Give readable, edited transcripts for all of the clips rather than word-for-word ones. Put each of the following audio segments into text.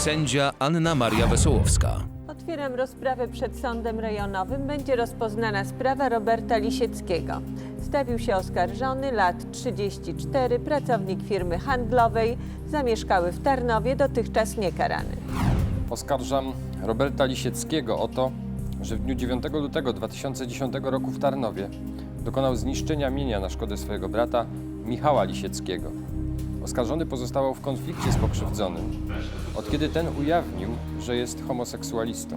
sędzia Anna Maria Wesołowska. Otwieram rozprawę przed sądem rejonowym. Będzie rozpoznana sprawa Roberta Lisieckiego. Stawił się oskarżony, lat 34, pracownik firmy handlowej, zamieszkały w Tarnowie, dotychczas niekarany. Oskarżam Roberta Lisieckiego o to, że w dniu 9 lutego 2010 roku w Tarnowie dokonał zniszczenia mienia na szkodę swojego brata Michała Lisieckiego. Oskarżony pozostawał w konflikcie z pokrzywdzonym, od kiedy ten ujawnił, że jest homoseksualistą.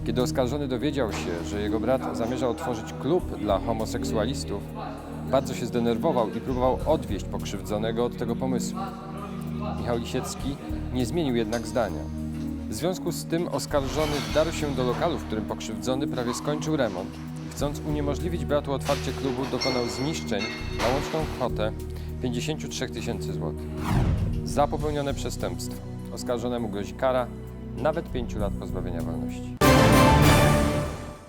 Kiedy oskarżony dowiedział się, że jego brat zamierza otworzyć klub dla homoseksualistów, bardzo się zdenerwował i próbował odwieść pokrzywdzonego od tego pomysłu. Michał Lisiecki nie zmienił jednak zdania. W związku z tym oskarżony wdarł się do lokalu, w którym pokrzywdzony prawie skończył remont. Chcąc uniemożliwić bratu otwarcie klubu, dokonał zniszczeń na łączną kwotę 53 000 złotych. Za popełnione przestępstwo oskarżonemu grozi kara nawet 5 lat pozbawienia wolności.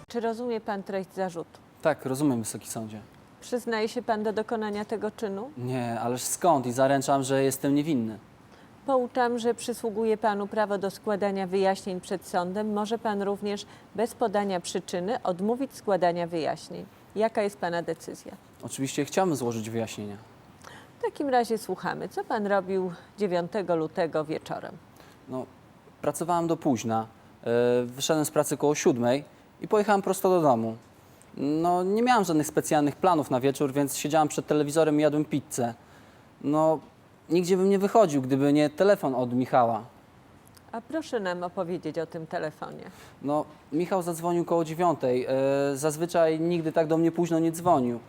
Czy rozumie pan treść zarzutu? Tak, rozumiem, Wysoki Sądzie. Przyznaje się pan do dokonania tego czynu? Nie, ależ skąd? I zaręczam, że jestem niewinny. Pouczam, że przysługuje panu prawo do składania wyjaśnień przed sądem. Może pan również bez podania przyczyny odmówić składania wyjaśnień. Jaka jest pana decyzja? Oczywiście chciałbym złożyć wyjaśnienia. W takim razie słuchamy. Co pan robił 9 lutego wieczorem? No, pracowałem do późna. Wyszedłem z pracy koło 7 i pojechałem prosto do domu. No, nie miałem żadnych specjalnych planów na wieczór, więc siedziałem przed telewizorem i jadłem pizzę. No, nigdzie bym nie wychodził, gdyby nie telefon od Michała. A proszę nam opowiedzieć o tym telefonie. No, Michał zadzwonił koło 9. Zazwyczaj nigdy tak do mnie późno nie dzwonił.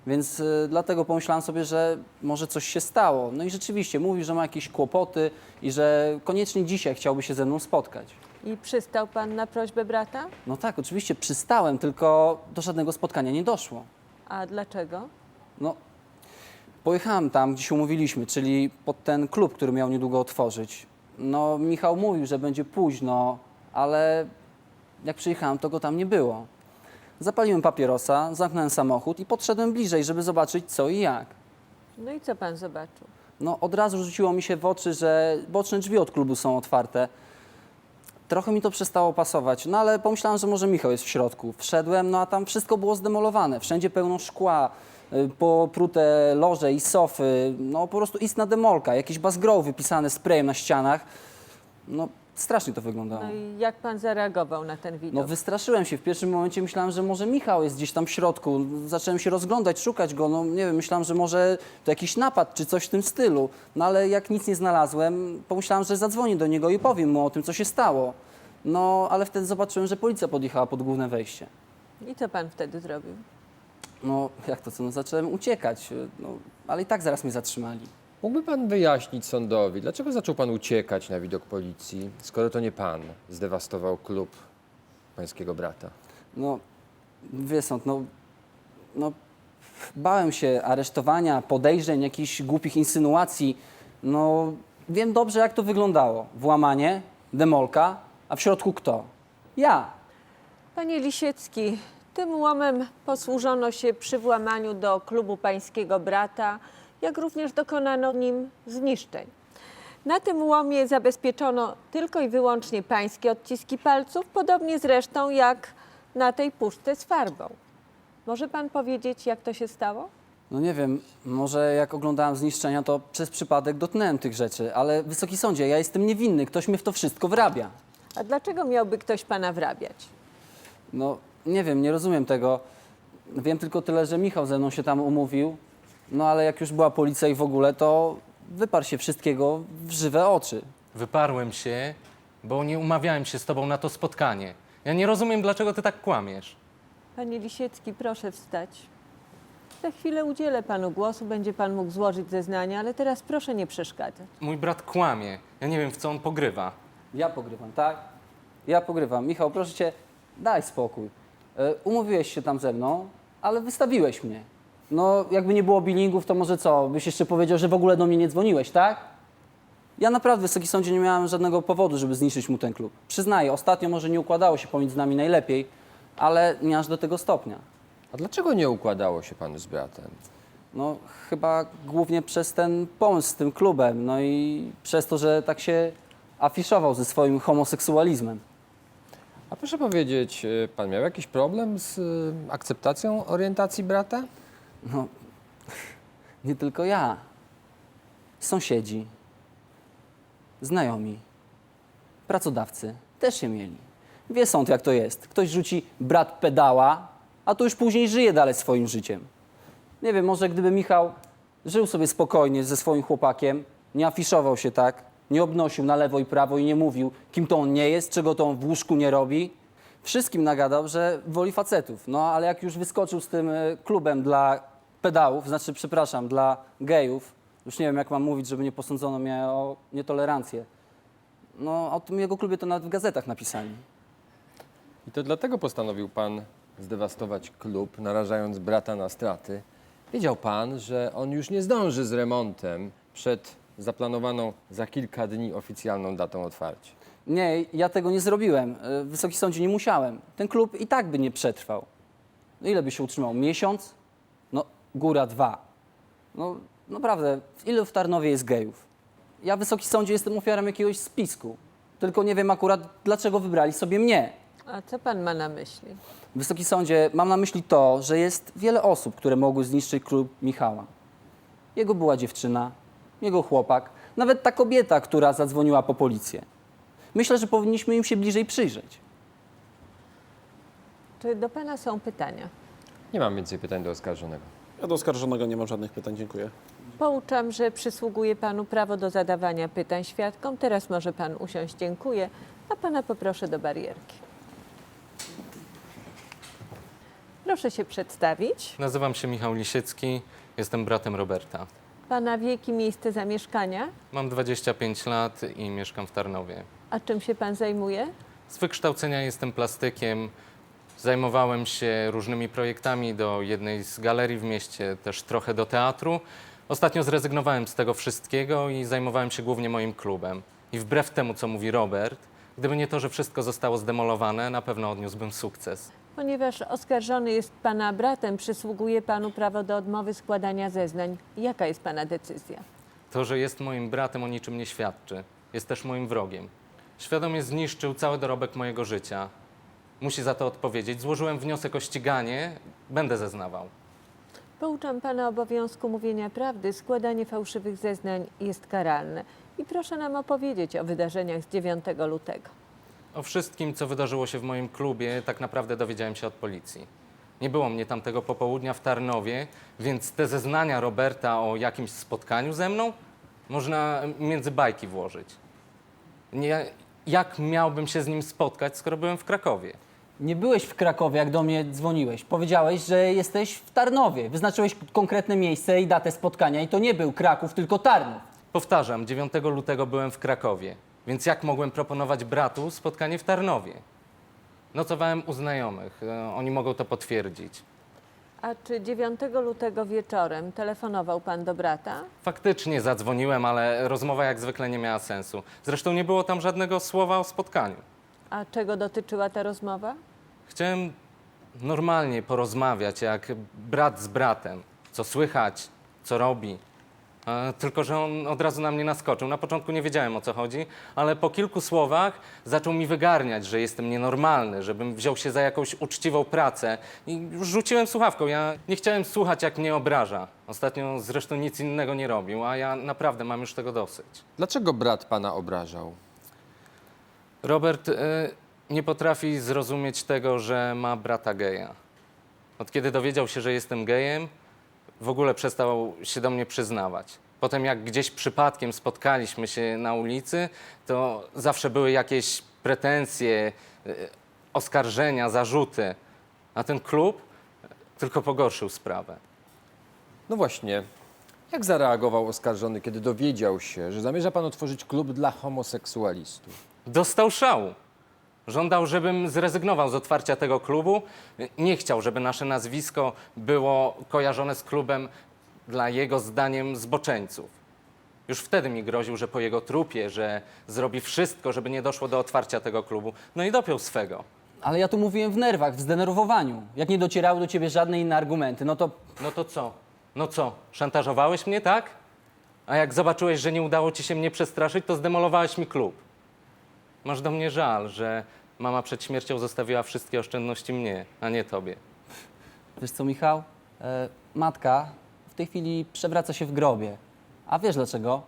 Więc dlatego pomyślałem sobie, że może coś się stało. No i rzeczywiście mówi, że ma jakieś kłopoty i że koniecznie dzisiaj chciałby się ze mną spotkać. I przystał pan na prośbę brata? No tak, oczywiście przystałem, tylko do żadnego spotkania nie doszło. A dlaczego? No, pojechałem tam, gdzie się umówiliśmy, czyli pod ten klub, który miał niedługo otworzyć. No, Michał mówił, że będzie późno, ale jak przyjechałem, to go tam nie było. Zapaliłem papierosa, zamknąłem samochód i podszedłem bliżej, żeby zobaczyć co i jak. No i co pan zobaczył? No, od razu rzuciło mi się w oczy, że boczne drzwi od klubu są otwarte. Trochę mi to przestało pasować, no ale pomyślałem, że może Michał jest w środku. Wszedłem, no a tam wszystko było zdemolowane, wszędzie pełno szkła, poprute loże i sofy, no po prostu istna demolka, jakieś bazgroły wypisane sprayem na ścianach. No, strasznie to wyglądało. No i jak pan zareagował na ten widok? No wystraszyłem się. W pierwszym momencie myślałem, że może Michał jest gdzieś tam w środku. Zacząłem się rozglądać, szukać go. No nie wiem, myślałem, że może to jakiś napad czy coś w tym stylu. No ale jak nic nie znalazłem, pomyślałem, że zadzwonię do niego i powiem mu o tym, co się stało. No ale wtedy zobaczyłem, że policja podjechała pod główne wejście. I co pan wtedy zrobił? No jak to co? No zacząłem uciekać. No, ale i tak zaraz mnie zatrzymali. Mógłby pan wyjaśnić sądowi, dlaczego zaczął pan uciekać na widok policji, skoro to nie pan zdewastował klub pańskiego brata? No, wie sąd, no bałem się aresztowania, podejrzeń, jakichś głupich insynuacji. No, wiem dobrze, jak to wyglądało. Włamanie, demolka, a w środku kto? Ja. Panie Lisiecki, tym łomem posłużono się przy włamaniu do klubu pańskiego brata, jak również dokonano nim zniszczeń. Na tym łomie zabezpieczono tylko i wyłącznie pańskie odciski palców, podobnie zresztą jak na tej puszce z farbą. Może pan powiedzieć, jak to się stało? No nie wiem, może jak oglądałem zniszczenia, to przez przypadek dotknąłem tych rzeczy, ale Wysoki Sądzie, ja jestem niewinny, ktoś mnie w to wszystko wrabia. A dlaczego miałby ktoś pana wrabiać? No, nie wiem, nie rozumiem tego. Wiem tylko tyle, że Michał ze mną się tam umówił, no ale jak już była policja i w ogóle, to wyparł się wszystkiego w żywe oczy. Wyparłem się, bo nie umawiałem się z tobą na to spotkanie. Ja nie rozumiem, dlaczego ty tak kłamiesz. Panie Lisiecki, proszę wstać. Za chwilę udzielę panu głosu, będzie pan mógł złożyć zeznania, ale teraz proszę nie przeszkadzać. Mój brat kłamie. Ja nie wiem, w co on pogrywa. Ja pogrywam, tak? Ja pogrywam. Michał, proszę cię, daj spokój. Umówiłeś się tam ze mną, ale wystawiłeś mnie. No, jakby nie było billingów, to może co? Byś jeszcze powiedział, że w ogóle do mnie nie dzwoniłeś, tak? Ja naprawdę, Wysoki Sądzie, nie miałem żadnego powodu, żeby zniszczyć mu ten klub. Przyznaję, ostatnio może nie układało się pomiędzy nami najlepiej, ale nie aż do tego stopnia. A dlaczego nie układało się panu z bratem? No, chyba głównie przez ten pomysł z tym klubem, no i przez to, że tak się afiszował ze swoim homoseksualizmem. A proszę powiedzieć, pan miał jakiś problem z akceptacją orientacji brata? No, nie tylko ja. Sąsiedzi, znajomi, pracodawcy też się mieli. Wie sąd, jak to jest. Ktoś rzuci brat pedała, a to już później żyje dalej swoim życiem. Nie wiem, może gdyby Michał żył sobie spokojnie ze swoim chłopakiem, nie afiszował się tak, nie obnosił na lewo i prawo i nie mówił, kim to on nie jest, czego to on w łóżku nie robi. Wszystkim nagadał, że woli facetów. No ale jak już wyskoczył z tym klubem dla pedałów, znaczy, przepraszam, dla gejów, już nie wiem, jak mam mówić, żeby nie posądzono mnie o nietolerancję. No, o tym jego klubie to nawet w gazetach napisali. I to dlatego postanowił pan zdewastować klub, narażając brata na straty. Wiedział pan, że on już nie zdąży z remontem przed zaplanowaną za kilka dni oficjalną datą otwarcia. Nie, ja tego nie zrobiłem. Wysoki sądzie, nie musiałem. Ten klub i tak by nie przetrwał. No ile by się utrzymał? Miesiąc? No, góra 2. No, naprawdę, ilu w Tarnowie jest gejów? Ja, Wysoki Sądzie, jestem ofiarą jakiegoś spisku. Tylko nie wiem akurat, dlaczego wybrali sobie mnie. A co pan ma na myśli? Wysoki Sądzie, mam na myśli to, że jest wiele osób, które mogły zniszczyć klub Michała. Jego była dziewczyna, jego chłopak, nawet ta kobieta, która zadzwoniła po policję. Myślę, że powinniśmy im się bliżej przyjrzeć. Czy do pana są pytania? Nie mam więcej pytań do oskarżonego. Ja do oskarżonego nie mam żadnych pytań, dziękuję. Pouczam, że przysługuje panu prawo do zadawania pytań świadkom. Teraz może pan usiąść, dziękuję, a pana poproszę do barierki. Proszę się przedstawić. Nazywam się Michał Lisiecki, jestem bratem Roberta. Pana wiek i miejsce zamieszkania. Mam 25 lat i mieszkam w Tarnowie. A czym się pan zajmuje? Z wykształcenia jestem plastykiem. Zajmowałem się różnymi projektami do jednej z galerii w mieście, też trochę do teatru. Ostatnio zrezygnowałem z tego wszystkiego i zajmowałem się głównie moim klubem. I wbrew temu, co mówi Robert, gdyby nie to, że wszystko zostało zdemolowane, na pewno odniósłbym sukces. Ponieważ oskarżony jest pana bratem, przysługuje panu prawo do odmowy składania zeznań. Jaka jest pana decyzja? To, że jest moim bratem, o niczym nie świadczy. Jest też moim wrogiem. Świadomie zniszczył cały dorobek mojego życia. Musi za to odpowiedzieć. Złożyłem wniosek o ściganie, będę zeznawał. Pouczam pana obowiązku mówienia prawdy. Składanie fałszywych zeznań jest karalne. I proszę nam opowiedzieć o wydarzeniach z 9 lutego. O wszystkim, co wydarzyło się w moim klubie, tak naprawdę dowiedziałem się od policji. Nie było mnie tamtego popołudnia w Tarnowie, więc te zeznania Roberta o jakimś spotkaniu ze mną można między bajki włożyć. Jak miałbym się z nim spotkać, skoro byłem w Krakowie? Nie byłeś w Krakowie, jak do mnie dzwoniłeś. Powiedziałeś, że jesteś w Tarnowie. Wyznaczyłeś konkretne miejsce i datę spotkania i to nie był Kraków, tylko Tarnów. Powtarzam, 9 lutego byłem w Krakowie, więc jak mogłem proponować bratu spotkanie w Tarnowie? Nocowałem u znajomych, oni mogą to potwierdzić. A czy 9 lutego wieczorem telefonował pan do brata? Faktycznie zadzwoniłem, ale rozmowa jak zwykle nie miała sensu. Zresztą nie było tam żadnego słowa o spotkaniu. A czego dotyczyła ta rozmowa? Chciałem normalnie porozmawiać, jak brat z bratem. Co słychać, co robi. Tylko że on od razu na mnie naskoczył. Na początku nie wiedziałem, o co chodzi, ale po kilku słowach zaczął mi wygarniać, że jestem nienormalny, żebym wziął się za jakąś uczciwą pracę. I już rzuciłem słuchawką. Ja nie chciałem słuchać, jak mnie obraża. Ostatnio zresztą nic innego nie robił, a ja naprawdę mam już tego dosyć. Dlaczego brat pana obrażał? Robert nie potrafi zrozumieć tego, że ma brata geja. Od kiedy dowiedział się, że jestem gejem, w ogóle przestał się do mnie przyznawać. Potem jak gdzieś przypadkiem spotkaliśmy się na ulicy, to zawsze były jakieś pretensje, oskarżenia, zarzuty. A ten klub tylko pogorszył sprawę. No właśnie, jak zareagował oskarżony, kiedy dowiedział się, że zamierza pan otworzyć klub dla homoseksualistów? Dostał szału. Żądał, żebym zrezygnował z otwarcia tego klubu. Nie chciał, żeby nasze nazwisko było kojarzone z klubem dla jego zdaniem zboczeńców. Już wtedy mi groził, że po jego trupie, że zrobi wszystko, żeby nie doszło do otwarcia tego klubu. No i dopiął swego. Ale ja tu mówiłem w nerwach, w zdenerwowaniu. Jak nie docierały do ciebie żadne inne argumenty, no to No to co? No co? Szantażowałeś mnie, tak? A jak zobaczyłeś, że nie udało ci się mnie przestraszyć, to zdemolowałeś mi klub. Masz do mnie żal, że mama przed śmiercią zostawiła wszystkie oszczędności mnie, a nie tobie. Wiesz co, Michał? Matka w tej chwili przewraca się w grobie. A wiesz dlaczego?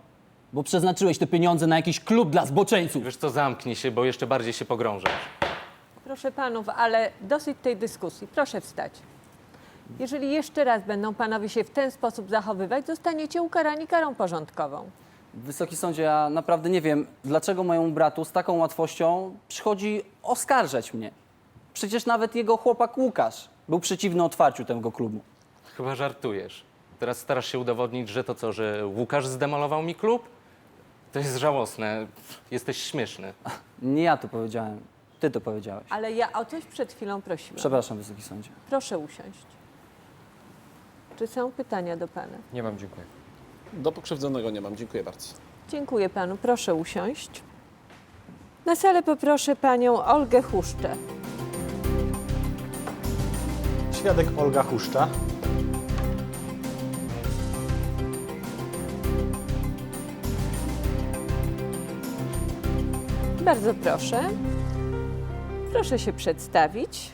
Bo przeznaczyłeś te pieniądze na jakiś klub dla zboczeńców. Wiesz co, zamknij się, bo jeszcze bardziej się pogrążasz. Proszę panów, ale dosyć tej dyskusji. Proszę wstać. Jeżeli jeszcze raz będą panowie się w ten sposób zachowywać, zostaniecie ukarani karą porządkową. Wysoki sądzie, ja naprawdę nie wiem, dlaczego mojemu bratu z taką łatwością przychodzi oskarżać mnie. Przecież nawet jego chłopak Łukasz był przeciwny otwarciu tego klubu. Chyba żartujesz. Teraz starasz się udowodnić, że to co, że Łukasz zdemolował mi klub? To jest żałosne. Jesteś śmieszny. Nie ja to powiedziałem, ty to powiedziałeś. Ale ja o coś przed chwilą prosiłam. Przepraszam, Wysoki sądzie. Proszę usiąść. Czy są pytania do pana? Nie mam, dziękuję. Do pokrzywdzonego nie mam. Dziękuję bardzo. Dziękuję panu. Proszę usiąść. Na salę poproszę panią Olgę Huszczę. Świadek Olga Huszcza. Bardzo proszę. Proszę się przedstawić.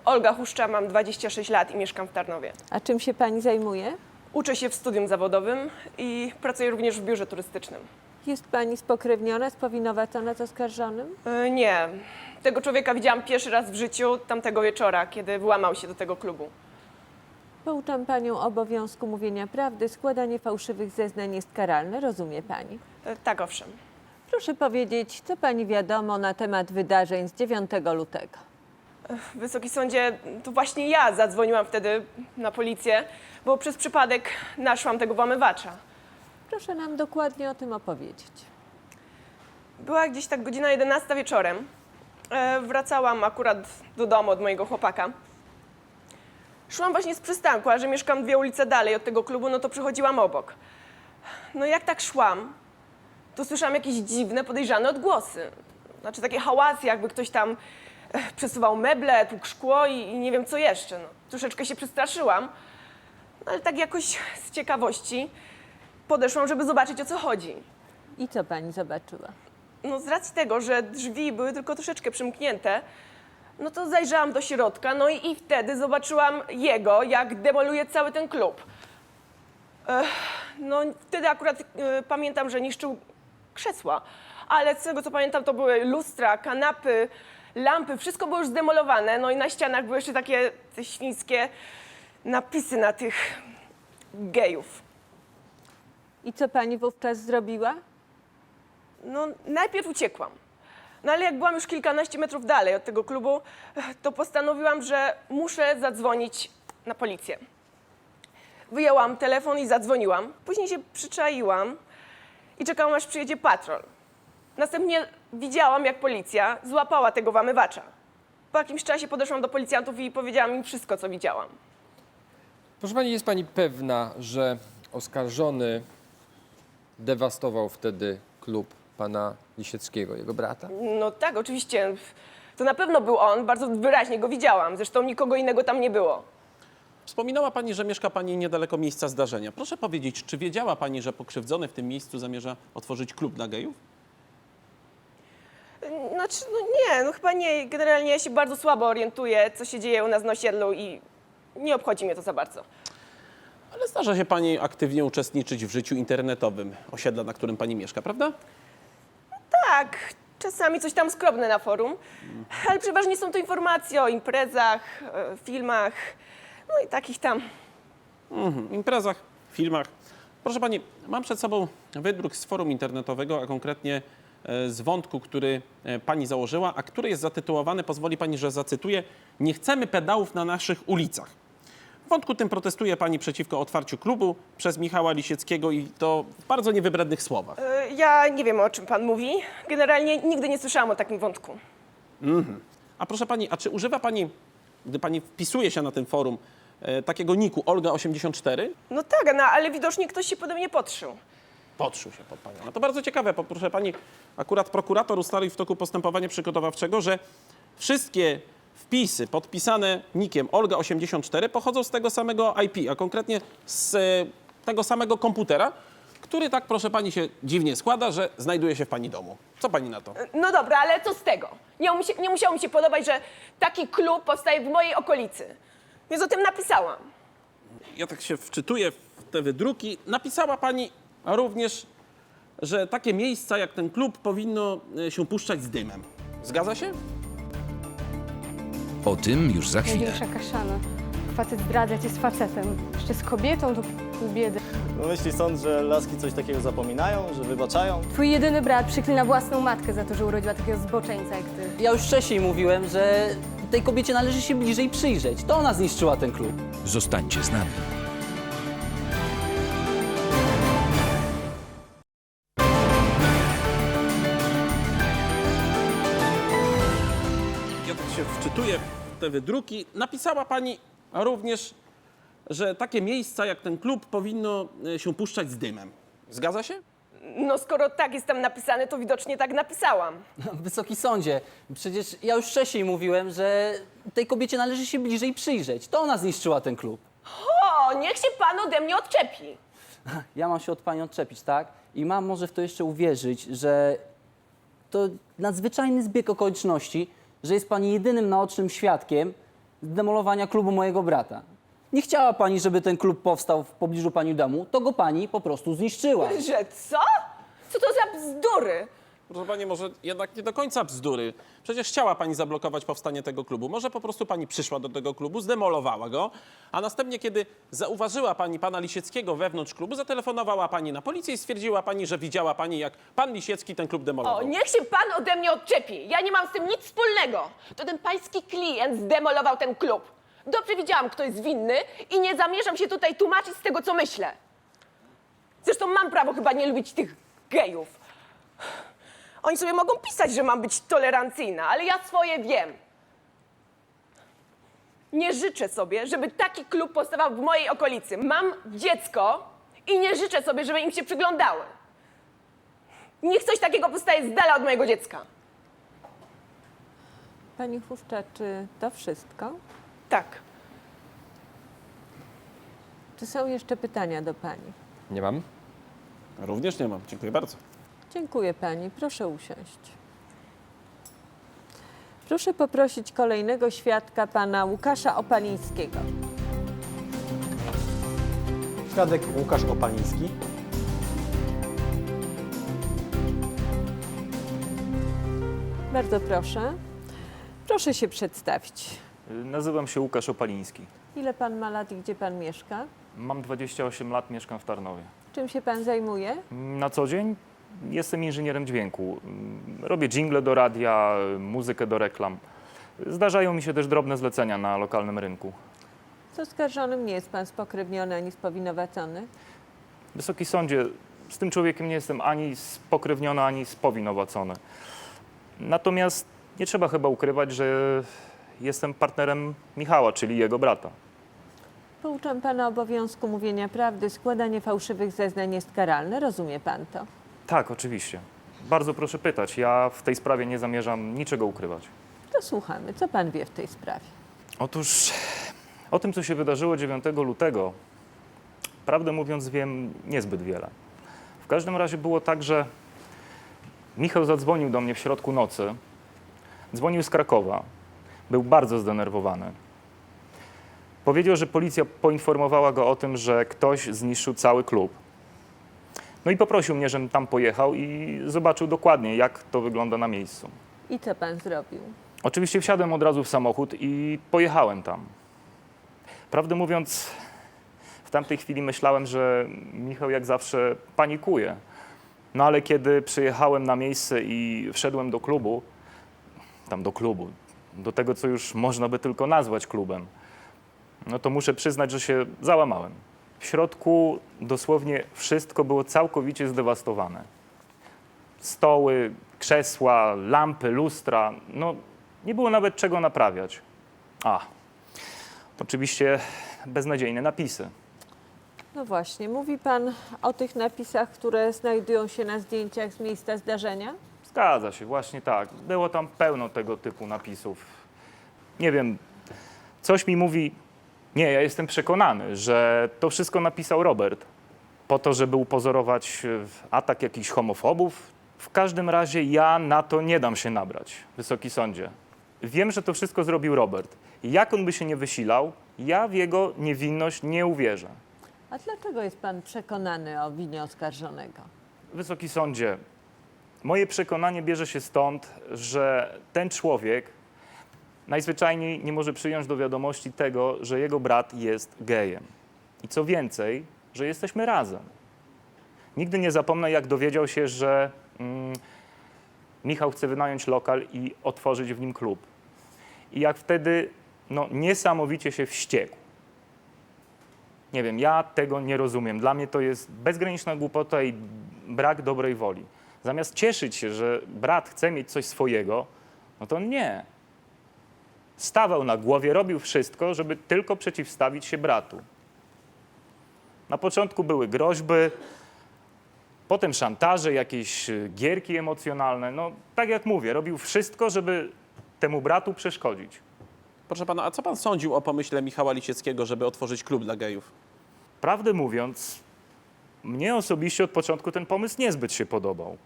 Olga Huszcza, mam 26 lat i mieszkam w Tarnowie. A czym się pani zajmuje? Uczę się w studium zawodowym i pracuję również w biurze turystycznym. Jest pani spokrewniona, spowinowacona z oskarżonym? Nie, tego człowieka widziałam pierwszy raz w życiu tamtego wieczora, kiedy włamał się do tego klubu. Pouczam panią obowiązku mówienia prawdy. Składanie fałszywych zeznań jest karalne. Rozumie pani? Tak, owszem. Proszę powiedzieć, co pani wiadomo na temat wydarzeń z 9 lutego? Wysoki sądzie, to właśnie ja zadzwoniłam wtedy na policję, bo przez przypadek naszłam tego włamywacza. Proszę nam dokładnie o tym opowiedzieć. Była gdzieś tak godzina 11 wieczorem. Wracałam akurat do domu od mojego chłopaka. Szłam właśnie z przystanku, a że mieszkam 2 ulice dalej od tego klubu, no to przychodziłam obok. No jak tak szłam, to słyszałam jakieś dziwne, podejrzane odgłosy. Znaczy takie hałasy, jakby ktoś tam przesuwał meble, tłukł szkło i nie wiem co jeszcze. No, troszeczkę się przestraszyłam, no, ale tak jakoś z ciekawości podeszłam, żeby zobaczyć o co chodzi. I co pani zobaczyła? No z racji tego, że drzwi były tylko troszeczkę przymknięte, no to zajrzałam do środka, no i wtedy zobaczyłam jego, jak demoluje cały ten klub. No wtedy akurat pamiętam, że niszczył krzesła, ale z tego co pamiętam to były lustra, kanapy, lampy, wszystko było już zdemolowane, no i na ścianach były jeszcze takie te świńskie napisy na tych gejów. I co pani wówczas zrobiła? No najpierw uciekłam, no ale jak byłam już kilkanaście metrów dalej od tego klubu, to postanowiłam, że muszę zadzwonić na policję. Wyjęłam telefon i zadzwoniłam. Później się przyczaiłam i czekałam, aż przyjedzie patrol. Następnie widziałam, jak policja złapała tego włamywacza. Po jakimś czasie podeszłam do policjantów i powiedziałam im wszystko, co widziałam. Proszę pani, jest pani pewna, że oskarżony dewastował wtedy klub pana Lisieckiego, jego brata? No tak, oczywiście. To na pewno był on, bardzo wyraźnie go widziałam. Zresztą nikogo innego tam nie było. Wspominała pani, że mieszka pani niedaleko miejsca zdarzenia. Proszę powiedzieć, czy wiedziała pani, że pokrzywdzony w tym miejscu zamierza otworzyć klub dla gejów? Znaczy, no nie, no chyba nie. Generalnie ja się bardzo słabo orientuję, co się dzieje u nas na osiedlu i nie obchodzi mnie to za bardzo. Ale zdarza się pani aktywnie uczestniczyć w życiu internetowym osiedla, na którym pani mieszka, prawda? Tak, czasami coś tam skrobne na forum, ale przeważnie są to informacje o imprezach, filmach, no i takich tam. Imprezach, filmach. Proszę pani, mam przed sobą wydruk z forum internetowego, a konkretnie z wątku, który pani założyła, a który jest zatytułowany, pozwoli pani, że zacytuję, nie chcemy pedałów na naszych ulicach. W wątku tym protestuje pani przeciwko otwarciu klubu przez Michała Lisieckiego i to w bardzo niewybrednych słowach. Ja nie wiem, o czym pan mówi. Generalnie nigdy nie słyszałam o takim wątku. A proszę pani, a czy używa pani, gdy pani wpisuje się na tym forum, takiego niku Olga84? No tak, no, ale widocznie ktoś się pode mnie podszył. Podszył się pod panią. No to bardzo ciekawe, bo proszę pani, akurat prokurator ustalił w toku postępowania przygotowawczego, że wszystkie wpisy podpisane nikiem Olga84 pochodzą z tego samego IP, a konkretnie z tego samego komputera, który tak, proszę pani, się dziwnie składa, że znajduje się w pani domu. Co pani na to? No dobra, ale co z tego? Nie musiało mi się podobać, że taki klub powstaje w mojej okolicy. Więc o tym napisałam. Ja tak się wczytuję w te wydruki. Napisała pani również, że takie miejsca jak ten klub powinno się puszczać z dymem. Zgadza się? O tym już za chwilę. Największa kaszana. Facet zdradzać jest facetem. Jeszcze z kobietą to pół biedy. No myśli sąd, że laski coś takiego zapominają, że wybaczają? Twój jedyny brat przyklina własną matkę za to, że urodziła takiego zboczeńca jak ty. Ja już wcześniej mówiłem, że tej kobiecie należy się bliżej przyjrzeć. To ona zniszczyła ten klub. Zostańcie z nami. Ja tak się wczytuję w te wydruki. Napisała pani również, że takie miejsca jak ten klub powinno się puszczać z dymem. Zgadza się? No skoro tak jest tam napisane, to widocznie tak napisałam. Wysoki sądzie, przecież ja już wcześniej mówiłem, że tej kobiecie należy się bliżej przyjrzeć. To ona zniszczyła ten klub. O, niech się pan ode mnie odczepi. Ja mam się od pani odczepić, tak? I mam może w to jeszcze uwierzyć, że to nadzwyczajny zbieg okoliczności, że jest pani jedynym naocznym świadkiem zdemolowania klubu mojego brata. Nie chciała pani, żeby ten klub powstał w pobliżu pani domu, to go pani po prostu zniszczyła. Że co? Co to za bzdury? Proszę pani, może jednak nie do końca bzdury. Przecież chciała pani zablokować powstanie tego klubu. Może po prostu pani przyszła do tego klubu, zdemolowała go, a następnie, kiedy zauważyła pani pana Lisieckiego wewnątrz klubu, zatelefonowała pani na policję i stwierdziła pani, że widziała pani, jak pan Lisiecki ten klub demolował. O, niech się pan ode mnie odczepi. Ja nie mam z tym nic wspólnego. To ten pański klient zdemolował ten klub. Dobrze wiedziałam, kto jest winny i nie zamierzam się tutaj tłumaczyć z tego, co myślę. Zresztą mam prawo chyba nie lubić tych gejów. Oni sobie mogą pisać, że mam być tolerancyjna, ale ja swoje wiem. Nie życzę sobie, żeby taki klub powstawał w mojej okolicy. Mam dziecko i nie życzę sobie, żeby im się przyglądały. Niech coś takiego powstaje z dala od mojego dziecka. Pani Huszcza, czy to wszystko? Tak. Czy są jeszcze pytania do pani? Nie mam? Również nie mam. Dziękuję bardzo. Dziękuję pani. Proszę usiąść. Proszę poprosić kolejnego świadka, pana Łukasza Opalińskiego. Świadek Łukasz Opaliński. Bardzo proszę. Proszę się przedstawić. Nazywam się Łukasz Opaliński. Ile pan ma lat i gdzie pan mieszka? Mam 28 lat, mieszkam w Tarnowie. Czym się pan zajmuje? Na co dzień jestem inżynierem dźwięku. Robię dżingle do radia, muzykę do reklam. Zdarzają mi się też drobne zlecenia na lokalnym rynku. Z oskarżonym nie jest pan spokrewniony ani spowinowacony? Wysoki sądzie, z tym człowiekiem nie jestem ani spokrewniony, ani spowinowacony. Natomiast nie trzeba chyba ukrywać, że jestem partnerem Michała, czyli jego brata. Pouczam pana obowiązku mówienia prawdy. Składanie fałszywych zeznań jest karalne. Rozumie pan to? Tak, oczywiście. Bardzo proszę pytać. Ja w tej sprawie nie zamierzam niczego ukrywać. To słuchamy. Co pan wie w tej sprawie? Otóż o tym, co się wydarzyło 9 lutego, prawdę mówiąc, wiem niezbyt wiele. W każdym razie było tak, że Michał zadzwonił do mnie w środku nocy. Dzwonił z Krakowa. Był bardzo zdenerwowany. Powiedział, że policja poinformowała go o tym, że ktoś zniszczył cały klub. No i poprosił mnie, żebym tam pojechał i zobaczył dokładnie, jak to wygląda na miejscu. I co pan zrobił? Oczywiście wsiadłem od razu w samochód i pojechałem tam. Prawdę mówiąc, w tamtej chwili myślałem, że Michał jak zawsze panikuje. No ale kiedy przyjechałem na miejsce i wszedłem do klubu, do tego, co już można by tylko nazwać klubem, no to muszę przyznać, że się załamałem. W środku dosłownie wszystko było całkowicie zdewastowane. Stoły, krzesła, lampy, lustra, no nie było nawet czego naprawiać. Oczywiście beznadziejne napisy. No właśnie. Mówi pan o tych napisach, które znajdują się na zdjęciach z miejsca zdarzenia? Zgadza się, właśnie tak. Było tam pełno tego typu napisów. Nie wiem, coś mi mówi, nie, ja jestem przekonany, że to wszystko napisał Robert. po to, żeby upozorować atak jakichś homofobów. W każdym razie ja na to nie dam się nabrać, Wysoki Sądzie. Wiem, że to wszystko zrobił Robert. Jak on by się nie wysilał, ja w jego niewinność nie uwierzę. A dlaczego jest pan przekonany o winie oskarżonego? Wysoki Sądzie, moje przekonanie bierze się stąd, że ten człowiek najzwyczajniej nie może przyjąć do wiadomości tego, że jego brat jest gejem. I co więcej, że jesteśmy razem. Nigdy nie zapomnę, jak dowiedział się, że Michał chce wynająć lokal i otworzyć w nim klub. I jak wtedy niesamowicie się wściekł. Nie wiem, ja tego nie rozumiem. Dla mnie to jest bezgraniczna głupota i brak dobrej woli. Zamiast cieszyć się, że brat chce mieć coś swojego, no to nie. Stawał na głowie, robił wszystko, żeby tylko przeciwstawić się bratu. Na początku były groźby, potem szantaże, jakieś gierki emocjonalne. No, tak jak mówię, robił wszystko, żeby temu bratu przeszkodzić. Proszę pana, a co pan sądził o pomyśle Michała Lisieckiego, żeby otworzyć klub dla gejów? Prawdę mówiąc, mnie osobiście od początku ten pomysł niezbyt się podobał.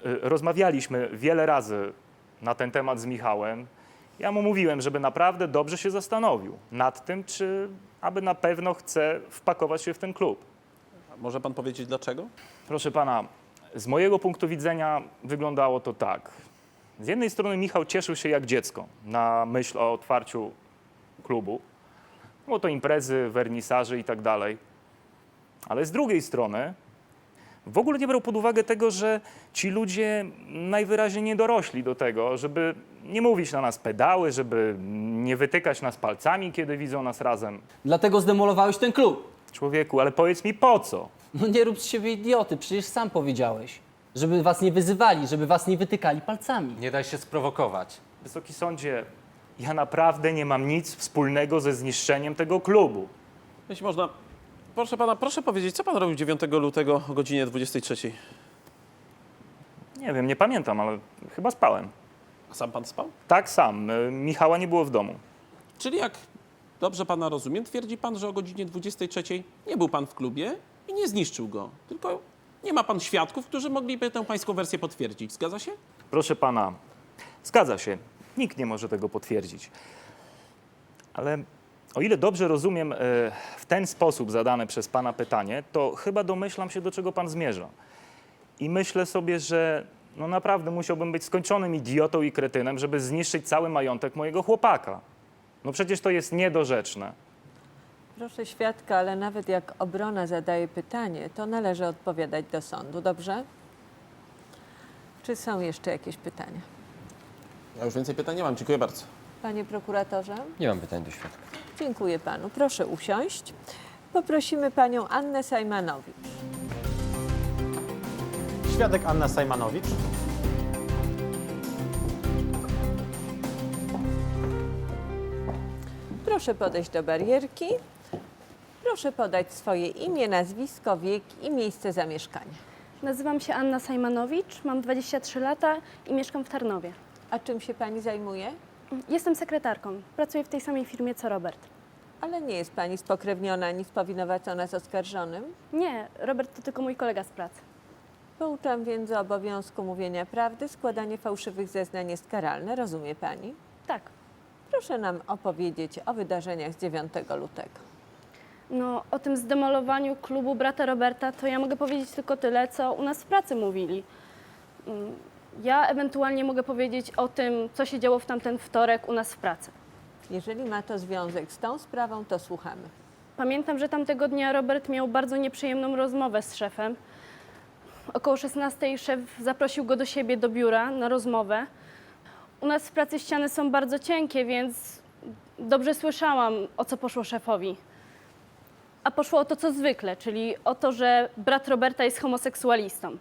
Rozmawialiśmy wiele razy na ten temat z Michałem. Ja mu mówiłem, żeby naprawdę dobrze się zastanowił nad tym, czy aby na pewno chce wpakować się w ten klub. A może pan powiedzieć dlaczego? Proszę pana, z mojego punktu widzenia wyglądało to tak. Z jednej strony Michał cieszył się jak dziecko na myśl o otwarciu klubu. Było to imprezy, wernisaże i tak dalej. Ale z drugiej strony w ogóle nie brał pod uwagę tego, że ci ludzie najwyraźniej nie dorośli do tego, żeby nie mówić na nas pedały, żeby nie wytykać nas palcami, kiedy widzą nas razem. Dlatego zdemolowałeś ten klub. Człowieku, ale powiedz mi po co? No nie rób z siebie idioty, przecież sam powiedziałeś. Żeby was nie wyzywali, żeby was nie wytykali palcami. Nie daj się sprowokować. Wysoki Sądzie, ja naprawdę nie mam nic wspólnego ze zniszczeniem tego klubu. Jeśli można, proszę pana, proszę powiedzieć, co pan robił 9 lutego o godzinie 23? Nie wiem, nie pamiętam, ale chyba spałem. A sam pan spał? Tak, sam. Michała nie było w domu. Czyli jak dobrze pana rozumiem, twierdzi pan, że o godzinie 23 nie był pan w klubie i nie zniszczył go, tylko nie ma pan świadków, którzy mogliby tę pańską wersję potwierdzić. Zgadza się? Proszę pana, zgadza się. Nikt nie może tego potwierdzić. Ale o ile dobrze rozumiem w ten sposób zadane przez pana pytanie, to chyba domyślam się, do czego pan zmierza. I myślę sobie, że no naprawdę musiałbym być skończonym idiotą i kretynem, żeby zniszczyć cały majątek mojego chłopaka. No przecież to jest niedorzeczne. Proszę świadka, ale nawet jak obrona zadaje pytanie, to należy odpowiadać do sądu, dobrze? Czy są jeszcze jakieś pytania? Ja już więcej pytań nie mam. Dziękuję bardzo. Panie prokuratorze? Nie mam pytań do świadka. Dziękuję panu. Proszę usiąść. Poprosimy panią Annę Sajmanowicz. Świadek Anna Sajmanowicz. Proszę podejść do barierki. Proszę podać swoje imię, nazwisko, wiek i miejsce zamieszkania. Nazywam się Anna Sajmanowicz, mam 23 lata i mieszkam w Tarnowie. A czym się pani zajmuje? Jestem sekretarką, pracuję w tej samej firmie co Robert. Ale nie jest pani spokrewniona ani spowinowacona z oskarżonym? Nie, Robert to tylko mój kolega z pracy. Pouczam więc o obowiązku mówienia prawdy. Składanie fałszywych zeznań jest karalne. Rozumie pani? Tak, Proszę nam opowiedzieć o wydarzeniach z 9 lutego. no o tym zdemolowaniu klubu brata Roberta to ja mogę powiedzieć tylko tyle, co u nas w pracy mówili. Ja ewentualnie mogę powiedzieć o tym, co się działo w tamten wtorek u nas w pracy. Jeżeli ma to związek z tą sprawą, to słuchamy. Pamiętam, że tamtego dnia Robert miał bardzo nieprzyjemną rozmowę z szefem. Około 16 szef zaprosił go do siebie do biura na rozmowę. U nas w pracy ściany są bardzo cienkie, więc dobrze słyszałam, o co poszło szefowi. A poszło o to, co zwykle, czyli o to, że brat Roberta jest homoseksualistą.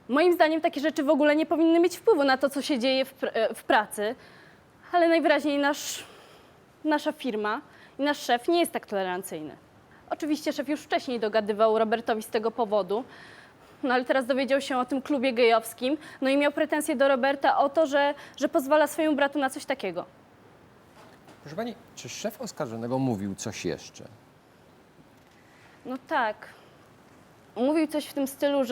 Moim zdaniem takie rzeczy w ogóle nie powinny mieć wpływu na to, co się dzieje w pracy, ale najwyraźniej nasza firma i nasz szef nie jest tak tolerancyjny. Oczywiście szef już wcześniej dogadywał Robertowi z tego powodu, no ale teraz dowiedział się o tym klubie gejowskim, no i miał pretensje do Roberta o to, że pozwala swojemu bratu na coś takiego. Proszę pani, czy szef oskarżonego mówił coś jeszcze? No tak. Mówił coś w tym stylu,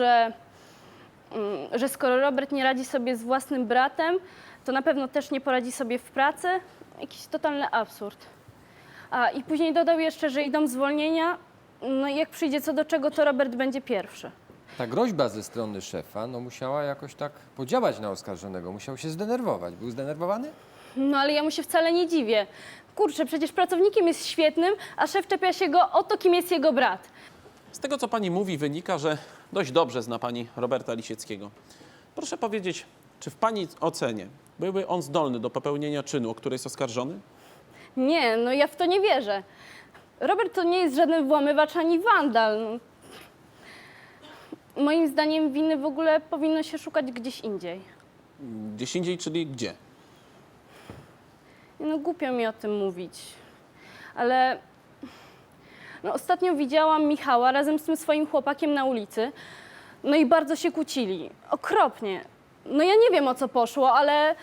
że skoro Robert nie radzi sobie z własnym bratem, to na pewno też nie poradzi sobie w pracy. Jakiś totalny absurd. I później dodał jeszcze, że idą zwolnienia, no i jak przyjdzie co do czego, to Robert będzie pierwszy. Ta groźba ze strony szefa musiała jakoś tak podziałać na oskarżonego. Musiał się zdenerwować. Był zdenerwowany? No ale ja mu się wcale nie dziwię. Kurczę, przecież pracownikiem jest świetnym, a szef czepia się go o to, kim jest jego brat. Z tego, co pani mówi, wynika, że dość dobrze zna pani Roberta Lisieckiego. Proszę powiedzieć, czy w pani ocenie byłby on zdolny do popełnienia czynu, o który jest oskarżony? Nie, no ja w to nie wierzę. Robert to nie jest żaden włamywacz ani wandal. No. Moim zdaniem winy w ogóle powinno się szukać gdzieś indziej. Gdzieś indziej, czyli gdzie? No głupio mi o tym mówić, ale no, ostatnio widziałam Michała razem z tym swoim chłopakiem na ulicy, no i bardzo się kłócili, okropnie. No ja nie wiem, o co poszło, ale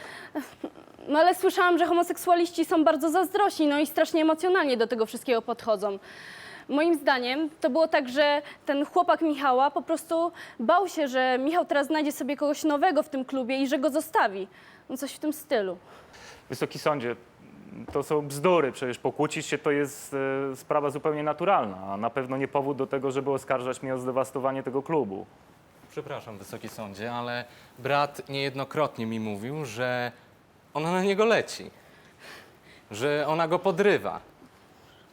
słyszałam, że homoseksualiści są bardzo zazdrośni, no i strasznie emocjonalnie do tego wszystkiego podchodzą. Moim zdaniem to było tak, że ten chłopak Michała po prostu bał się, że Michał teraz znajdzie sobie kogoś nowego w tym klubie i że go zostawi. No coś w tym stylu. Wysoki sądzie, to są bzdury, przecież pokłócić się to jest sprawa zupełnie naturalna, a na pewno nie powód do tego, żeby oskarżać mnie o zdewastowanie tego klubu. Przepraszam, Wysoki Sądzie, ale brat niejednokrotnie mi mówił, że ona na niego leci, że ona go podrywa.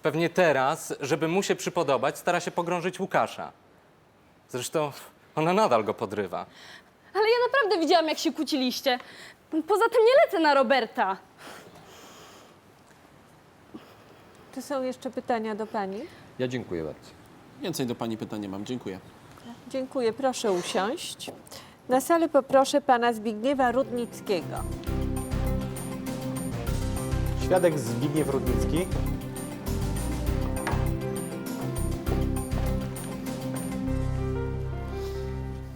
Pewnie teraz, żeby mu się przypodobać, stara się pogrążyć Łukasza. Zresztą ona nadal go podrywa. Ale ja naprawdę widziałam, jak się kłóciliście. Poza tym nie lecę na Roberta. Czy są jeszcze pytania do pani? Ja dziękuję bardzo. Więcej do pani pytań nie mam. Dziękuję. Dziękuję. Proszę usiąść. Na salę poproszę pana Zbigniewa Rudnickiego. Świadek Zbigniew Rudnicki.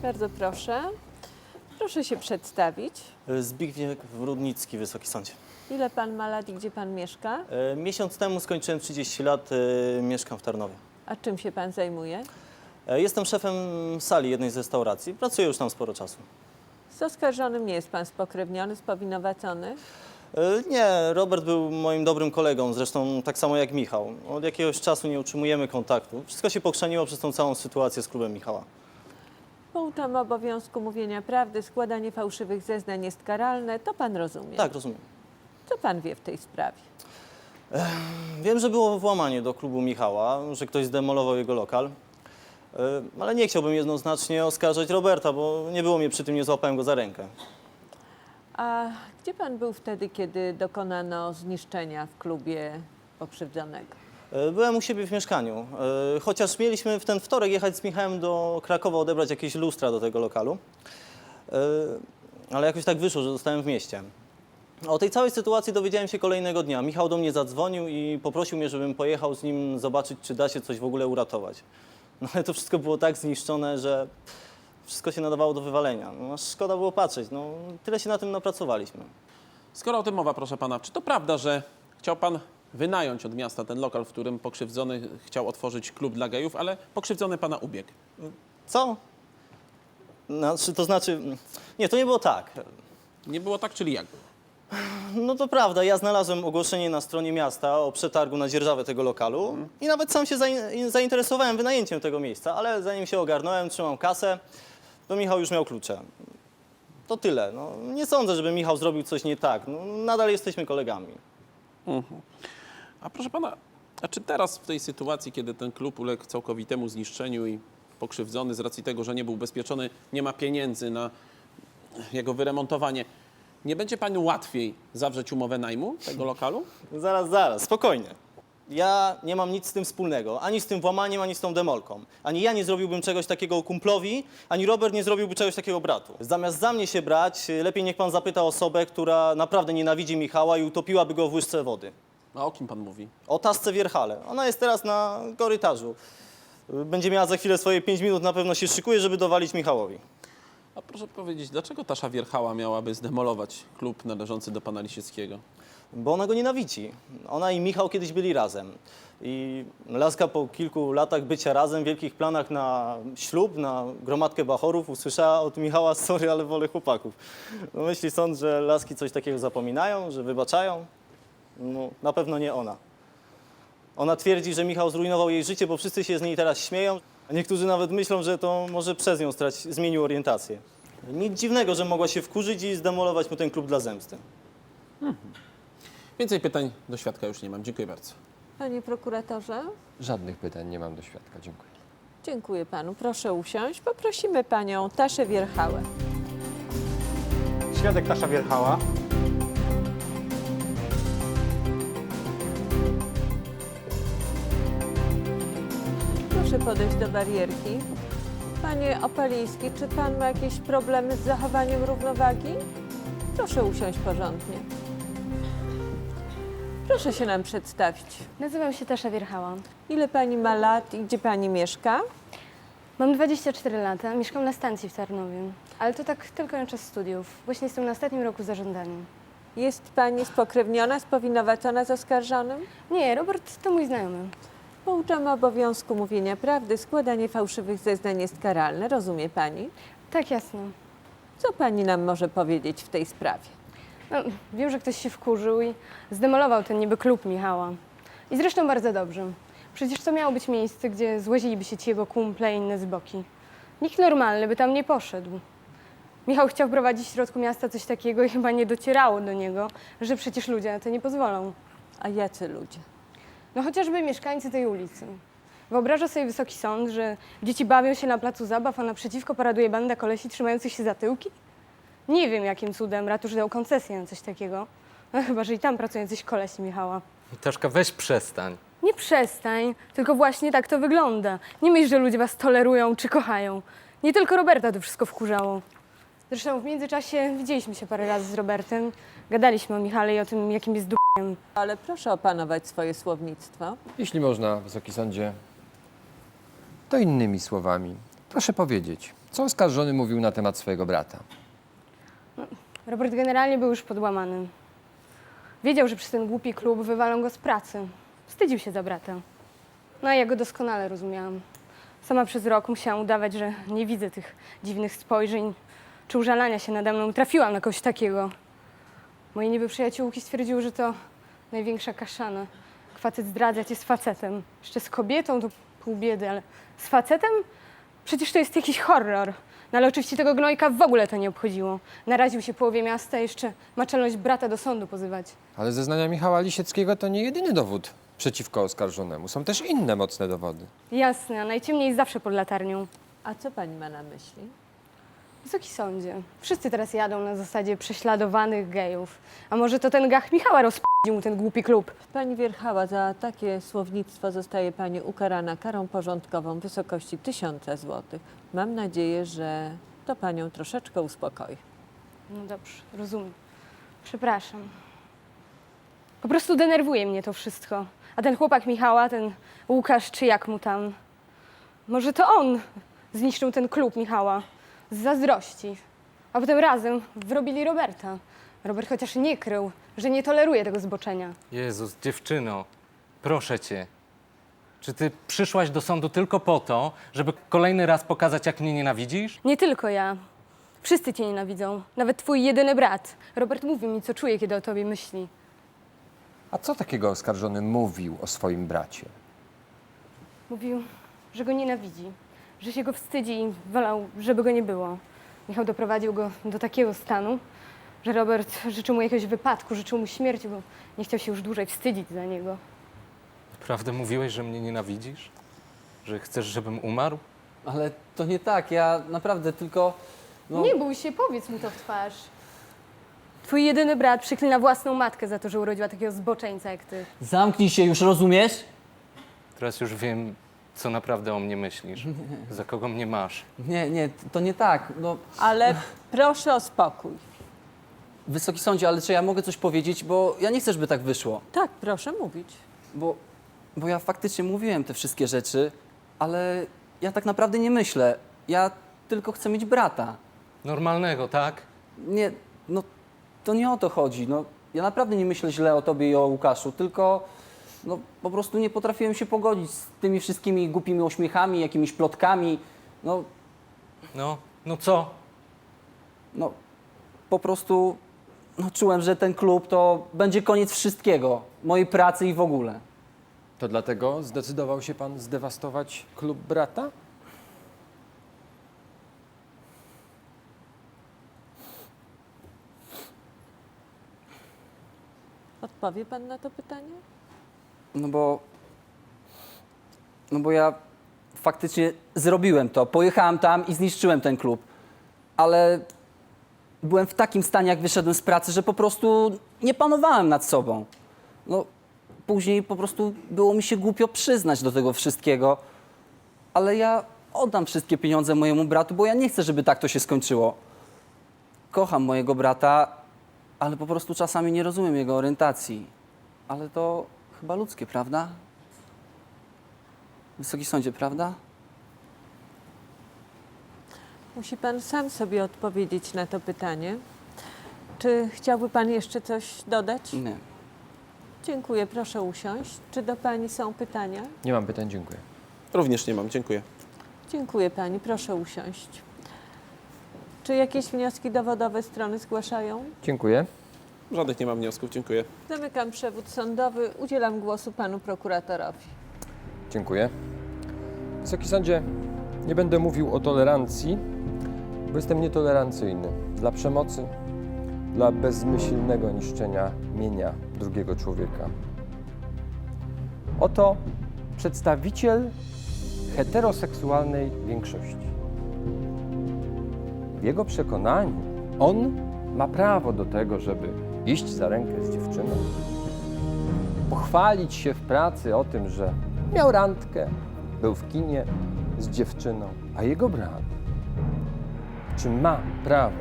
Bardzo proszę. Proszę się przedstawić. Zbigniew Rudnicki, Wysoki Sądzie. Ile pan ma lat i gdzie pan mieszka? Miesiąc temu skończyłem 30 lat, mieszkam w Tarnowie. A czym się pan zajmuje? Jestem szefem sali jednej z restauracji. Pracuję już tam sporo czasu. Z oskarżonym nie jest pan spokrewniony, spowinowacony? Nie, Robert był moim dobrym kolegą, zresztą tak samo jak Michał. Od jakiegoś czasu nie utrzymujemy kontaktu. Wszystko się pokrzeniło przez tą całą sytuację z klubem Michała. Pouczam obowiązku mówienia prawdy, składanie fałszywych zeznań jest karalne. To pan rozumie. Tak, rozumiem. Co pan wie w tej sprawie? Wiem, że było włamanie do klubu Michała, że ktoś zdemolował jego lokal, ale nie chciałbym jednoznacznie oskarżać Roberta, bo nie było mnie przy tym, nie złapałem go za rękę. A gdzie pan był wtedy, kiedy dokonano zniszczenia w klubie pokrzywdzonego? Byłem u siebie w mieszkaniu, chociaż mieliśmy w ten wtorek jechać z Michałem do Krakowa, odebrać jakieś lustra do tego lokalu, ale jakoś tak wyszło, że zostałem w mieście. O tej całej sytuacji dowiedziałem się kolejnego dnia. Michał do mnie zadzwonił i poprosił mnie, żebym pojechał z nim zobaczyć, czy da się coś w ogóle uratować. No ale to wszystko było tak zniszczone, że wszystko się nadawało do wywalenia. No, aż szkoda było patrzeć, no tyle się na tym napracowaliśmy. Skoro o tym mowa, proszę pana, czy to prawda, że chciał pan wynająć od miasta ten lokal, w którym pokrzywdzony chciał otworzyć klub dla gejów, ale pokrzywdzony pana ubiegł? Co? To znaczy, nie, to nie było tak. Nie było tak, czyli jak? No to prawda, ja znalazłem ogłoszenie na stronie miasta o przetargu na dzierżawę tego lokalu i nawet sam się zainteresowałem wynajęciem tego miejsca, ale zanim się ogarnąłem, trzymam kasę, to Michał już miał klucze. To tyle. No, nie sądzę, żeby Michał zrobił coś nie tak. No, nadal jesteśmy kolegami. A proszę pana, a czy teraz w tej sytuacji, kiedy ten klub uległ całkowitemu zniszczeniu i pokrzywdzony z racji tego, że nie był ubezpieczony, nie ma pieniędzy na jego wyremontowanie, nie będzie panu łatwiej zawrzeć umowę najmu tego lokalu? Zaraz, spokojnie. Ja nie mam nic z tym wspólnego, ani z tym włamaniem, ani z tą demolką. Ani ja nie zrobiłbym czegoś takiego kumplowi, ani Robert nie zrobiłby czegoś takiego bratu. Zamiast za mnie się brać, lepiej niech pan zapyta osobę, która naprawdę nienawidzi Michała i utopiłaby go w łyżce wody. A o kim pan mówi? O Tasce Wierchale. Ona jest teraz na korytarzu. Będzie miała za chwilę swoje 5 minut, na pewno się szykuje, żeby dowalić Michałowi. A proszę powiedzieć, dlaczego Tasza Wierchała miałaby zdemolować klub należący do pana Lisieckiego? bo ona go nienawidzi. Ona i Michał kiedyś byli razem. I laska po kilku latach bycia razem, wielkich planach na ślub, na gromadkę bachorów, usłyszała od Michała: sorry, ale wolę chłopaków. No myśli sąd, że laski coś takiego zapominają, że wybaczają? No, na pewno nie ona. Ona twierdzi, że Michał zrujnował jej życie, bo wszyscy się z niej teraz śmieją, a niektórzy nawet myślą, że to może przez nią zmienił orientację. Nic dziwnego, że mogła się wkurzyć i zdemolować mu ten klub dla zemsty. Więcej pytań do świadka już nie mam. Dziękuję bardzo. Panie prokuratorze, Żadnych pytań nie mam do świadka. Dziękuję. dziękuję panu. Proszę usiąść. Poprosimy panią Taszę Wierchałę. Świadek Tasza Wierchała. Proszę podejść do barierki. Panie Opaliński, czy pan ma jakieś problemy z zachowaniem równowagi? Proszę usiąść porządnie. Proszę się nam przedstawić. Nazywam się Tasza Wierchała. Ile pani ma lat i gdzie pani mieszka? Mam 24 lata, mieszkam na stacji w Tarnowie. Ale to tak tylko na czas studiów. Właśnie jestem na ostatnim roku zażądania. Jest pani spokrewniona, spowinowacona z oskarżonym? Nie, Robert to mój znajomy. Pouczamy obowiązku mówienia prawdy. Składanie fałszywych zeznań jest karalne. Rozumie pani? Tak, jasno. Co pani nam może powiedzieć w tej sprawie? No, wiem, że ktoś się wkurzył i zdemolował ten niby klub Michała. I zresztą bardzo dobrze. Przecież to miało być miejsce, gdzie złaziliby się ci jego kumple i inne zboki. Nikt normalny by tam nie poszedł. Michał chciał prowadzić w środku miasta coś takiego i chyba nie docierało do niego, że przecież ludzie na to nie pozwolą. A jacy ludzie? No chociażby mieszkańcy tej ulicy. Wyobraża sobie Wysoki Sąd, że dzieci bawią się na placu zabaw, a naprzeciwko paraduje banda kolesi trzymających się za tyłki? Nie wiem, jakim cudem ratusz dał koncesję na coś takiego. No chyba, że i tam pracują coś kolesi Michała. Taszka, weź przestań. Nie przestań, tylko właśnie tak to wygląda. Nie myśl, że ludzie was tolerują czy kochają. Nie tylko Roberta to wszystko wkurzało. Zresztą w międzyczasie widzieliśmy się parę razy z Robertem. Gadaliśmy o Michale i o tym, jakim jest d***iem. Ale proszę opanować swoje słownictwo. Jeśli można, Wysoki Sądzie, to innymi słowami. Proszę powiedzieć, co oskarżony mówił na temat swojego brata? Robert generalnie był już podłamany. Wiedział, że przez ten głupi klub wywalą go z pracy. Wstydził się za brata. No i ja go doskonale rozumiałam. Sama przez rok musiałam udawać, że nie widzę tych dziwnych spojrzeń czy użalania się nade mną. Trafiłam na kogoś takiego. Moje niby przyjaciółki stwierdziły, że to największa kaszana. Facet zdradzać jest facetem. Jeszcze z kobietą to pół biedy, ale z facetem? Przecież to jest jakiś horror. No ale oczywiście tego gnojka w ogóle to nie obchodziło. Naraził się połowie miasta, jeszcze ma czelność brata do sądu pozywać. Ale zeznania Michała Lisieckiego to nie jedyny dowód przeciwko oskarżonemu. Są też inne mocne dowody. Jasne, a najciemniej zawsze pod latarnią. A co pani ma na myśli? Wysoki sądzie, wszyscy teraz jadą na zasadzie prześladowanych gejów. A może to ten gach Michała rozp***dził mu ten głupi klub? Pani Wierchała, za takie słownictwo zostaje pani ukarana karą porządkową w wysokości 1000 zł. Mam nadzieję, że to panią troszeczkę uspokoi. No dobrze, rozumiem. Przepraszam. Po prostu denerwuje mnie to wszystko. A ten chłopak Michała, ten Łukasz, czy jak mu tam, może to on zniszczył ten klub Michała z zazdrości. A potem razem wrobili Roberta. Robert chociaż nie krył, że nie toleruje tego zboczenia. Jezus, dziewczyno, proszę cię. Czy ty przyszłaś do sądu tylko po to, żeby kolejny raz pokazać, jak mnie nienawidzisz? Nie tylko ja. Wszyscy cię nienawidzą. Nawet twój jedyny brat. Robert mówi mi, co czuje, kiedy o tobie myśli. A co takiego oskarżony mówił o swoim bracie? Mówił, że go nienawidzi, że się go wstydzi i wolał, żeby go nie było. Michał doprowadził go do takiego stanu, że Robert życzył mu jakiegoś wypadku, życzył mu śmierci, bo nie chciał się już dłużej wstydzić za niego. Naprawdę mówiłeś, że mnie nienawidzisz? Że chcesz, żebym umarł? Ale to nie tak, ja naprawdę tylko... No, Nie bój się, powiedz mu to w twarz. Twój jedyny brat przyklina własną matkę za to, że urodziła takiego zboczeńca jak ty. zamknij się już, rozumiesz? Teraz już wiem, co naprawdę o mnie myślisz. Za kogo mnie masz. Nie, to nie tak. No, Ale proszę o spokój. Wysoki sądzie, ale czy ja mogę coś powiedzieć, bo ja nie chcę, żeby tak wyszło. Tak, proszę mówić. Bo ja faktycznie mówiłem te wszystkie rzeczy, ale ja tak naprawdę nie myślę. Ja tylko chcę mieć brata. Normalnego, tak? Nie, no to nie o to chodzi. No, ja naprawdę nie myślę źle o tobie i o Łukaszu, tylko no, po prostu nie potrafiłem się pogodzić z tymi wszystkimi głupimi uśmiechami, jakimiś plotkami. No, No co? no po prostu no, czułem, że ten klub to będzie koniec wszystkiego, mojej pracy i w ogóle. To dlatego zdecydował się pan zdewastować klub brata? Odpowie pan na to pytanie? No bo ja faktycznie zrobiłem to. Pojechałem tam i zniszczyłem ten klub. Ale byłem w takim stanie, jak wyszedłem z pracy, że po prostu nie panowałem nad sobą. No, później po prostu było mi się głupio przyznać do tego wszystkiego. Ale ja oddam wszystkie pieniądze mojemu bratu, bo ja nie chcę, żeby tak to się skończyło. Kocham mojego brata, ale po prostu czasami nie rozumiem jego orientacji. Ale to chyba ludzkie, prawda? Wysoki sądzie, prawda? Musi pan sam sobie odpowiedzieć na to pytanie. Czy chciałby pan jeszcze coś dodać? Nie. Dziękuję, proszę usiąść. Czy do pani są pytania? Nie mam pytań, dziękuję. Również nie mam, dziękuję. Dziękuję pani, proszę usiąść. Czy jakieś wnioski dowodowe strony zgłaszają? Dziękuję. Żadnych nie mam wniosków, dziękuję. Zamykam przewód sądowy. Udzielam głosu panu prokuratorowi. Dziękuję. Wysoki sądzie, nie będę mówił o tolerancji, bo jestem nietolerancyjny dla przemocy, dla bezmyślnego niszczenia mienia drugiego człowieka. Oto przedstawiciel heteroseksualnej większości. W jego przekonaniu on ma prawo do tego, żeby iść za rękę z dziewczyną, pochwalić się w pracy o tym, że miał randkę, był w kinie z dziewczyną, a jego brat, czy ma prawo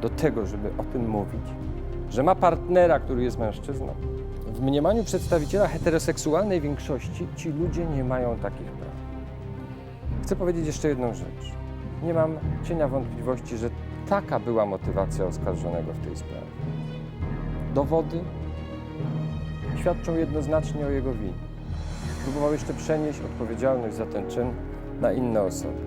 do tego, żeby o tym mówić, że ma partnera, który jest mężczyzną? W mniemaniu przedstawiciela heteroseksualnej większości ci ludzie nie mają takich praw. Chcę powiedzieć jeszcze jedną rzecz. Nie mam cienia wątpliwości, że taka była motywacja oskarżonego w tej sprawie. Dowody świadczą jednoznacznie o jego winie. Próbował jeszcze przenieść odpowiedzialność za ten czyn na inne osoby.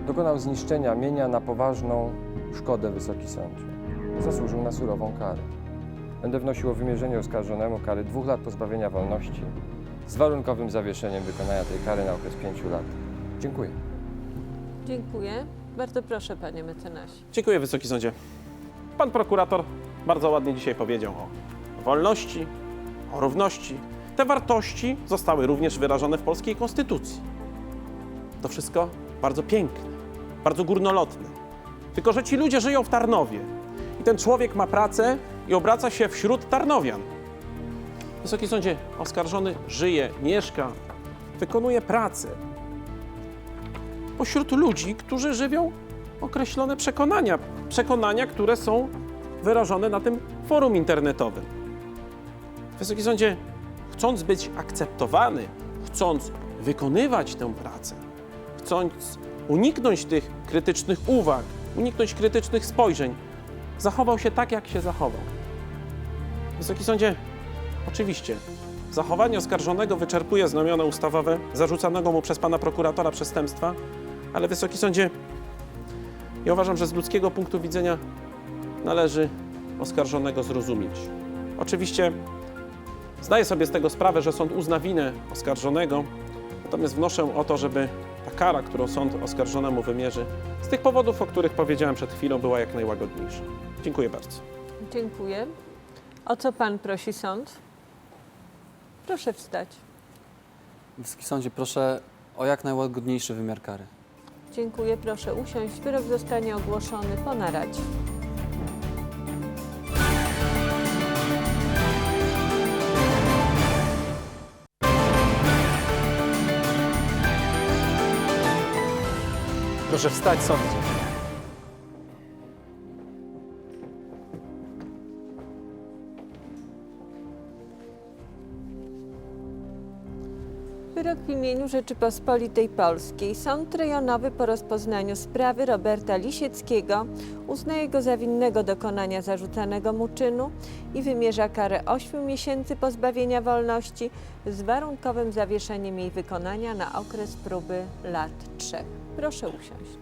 Dokonał zniszczenia mienia na poważną szkodę, Wysoki Sądzie. Zasłużył na surową karę. Będę wnosił o wymierzenie oskarżonemu kary 2 lat pozbawienia wolności z warunkowym zawieszeniem wykonania tej kary na okres 5 lat. Dziękuję. Dziękuję. Bardzo proszę, panie mecenasie. Dziękuję, Wysoki Sądzie. Pan prokurator bardzo ładnie dzisiaj powiedział o wolności, o równości. Te wartości zostały również wyrażone w polskiej konstytucji. To wszystko bardzo piękne, bardzo górnolotne. Tylko że ci ludzie żyją w Tarnowie i ten człowiek ma pracę i obraca się wśród Tarnowian. Wysoki Sądzie, oskarżony żyje, mieszka, wykonuje pracę pośród ludzi, którzy żywią określone przekonania, które są wyrażone na tym forum internetowym. Wysoki Sądzie, chcąc być akceptowany, chcąc wykonywać tę pracę, chcąc uniknąć tych krytycznych uwag, uniknąć krytycznych spojrzeń, zachował się tak, jak się zachował. Wysoki Sądzie, oczywiście, zachowanie oskarżonego wyczerpuje znamiona ustawowe zarzucanego mu przez pana prokuratora przestępstwa, ale Wysoki Sądzie, ja uważam, że z ludzkiego punktu widzenia należy oskarżonego zrozumieć. Oczywiście zdaję sobie z tego sprawę, że sąd uzna winę oskarżonego, natomiast wnoszę o to, żeby ta kara, którą sąd oskarżonemu wymierzy, z tych powodów, o których powiedziałem przed chwilą, była jak najłagodniejsza. Dziękuję bardzo. Dziękuję. O co pan prosi sąd? Proszę wstać. Wysoki sądzie, proszę o jak najłagodniejszy wymiar kary. Dziękuję, proszę usiąść. Wyrok zostanie ogłoszony po naradzie. Proszę wstać, sądzie. Wyrok w imieniu imieniu Rzeczypospolitej Polskiej Sąd Rejonowy po rozpoznaniu sprawy Roberta Lisieckiego uznaje go za winnego dokonania zarzucanego mu czynu i wymierza karę 8 miesięcy pozbawienia wolności z warunkowym zawieszeniem jej wykonania na okres próby lat 3. Proszę usiąść.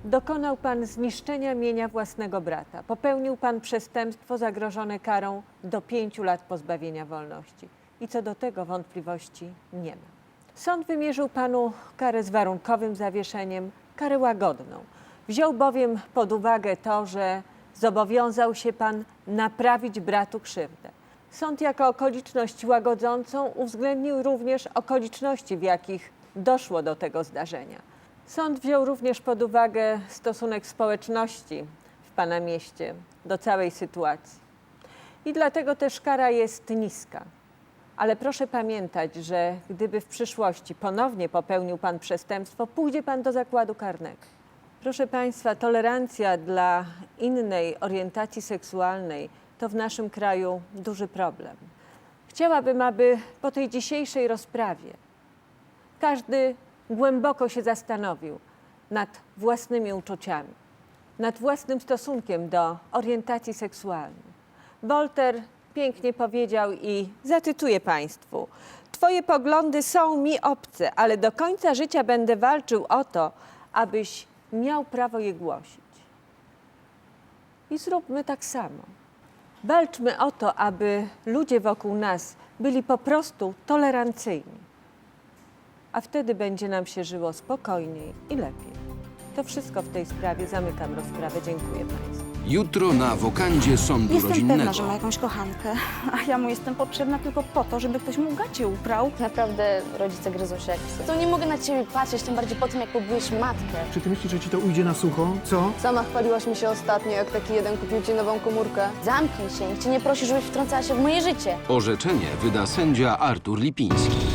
Dokonał pan zniszczenia mienia własnego brata. Popełnił pan przestępstwo zagrożone karą do 5 lat pozbawienia wolności. I co do tego wątpliwości nie ma. Sąd wymierzył panu karę z warunkowym zawieszeniem, karę łagodną. Wziął bowiem pod uwagę to, że zobowiązał się pan naprawić bratu krzywdę. Sąd jako okoliczność łagodzącą uwzględnił również okoliczności, w jakich doszło do tego zdarzenia. Sąd wziął również pod uwagę stosunek społeczności w pana mieście do całej sytuacji. I dlatego też kara jest niska. Ale proszę pamiętać, że gdyby w przyszłości ponownie popełnił pan przestępstwo, pójdzie pan do zakładu karnego. Proszę państwa, tolerancja dla innej orientacji seksualnej to w naszym kraju duży problem. Chciałabym, aby po tej dzisiejszej rozprawie każdy głęboko się zastanowił nad własnymi uczuciami, nad własnym stosunkiem do orientacji seksualnej. Voltaire pięknie powiedział i zacytuję państwu: twoje poglądy są mi obce, ale do końca życia będę walczył o to, abyś miał prawo je głosić. I zróbmy tak samo. Walczmy o to, aby ludzie wokół nas byli po prostu tolerancyjni. A wtedy będzie nam się żyło spokojniej i lepiej. To wszystko w tej sprawie. Zamykam rozprawę. Dziękuję państwu. Jutro na wokandzie sądu Jestem rodzinnego. pewna, że ma jakąś kochankę, a ja mu jestem potrzebna tylko po to, żeby ktoś mu gacie uprał. Naprawdę rodzice gryzą się jak psy. To nie mogę na ciebie patrzeć, tym bardziej po tym, jak pobiłeś matkę. Czy ty myślisz, że ci to ujdzie na sucho? Co? Sama chwaliłaś mi się ostatnio, jak taki jeden kupił ci nową komórkę. Zamknij się, nikt cię nie prosi, żebyś wtrącała się w moje życie. Orzeczenie wyda sędzia Artur Lipiński.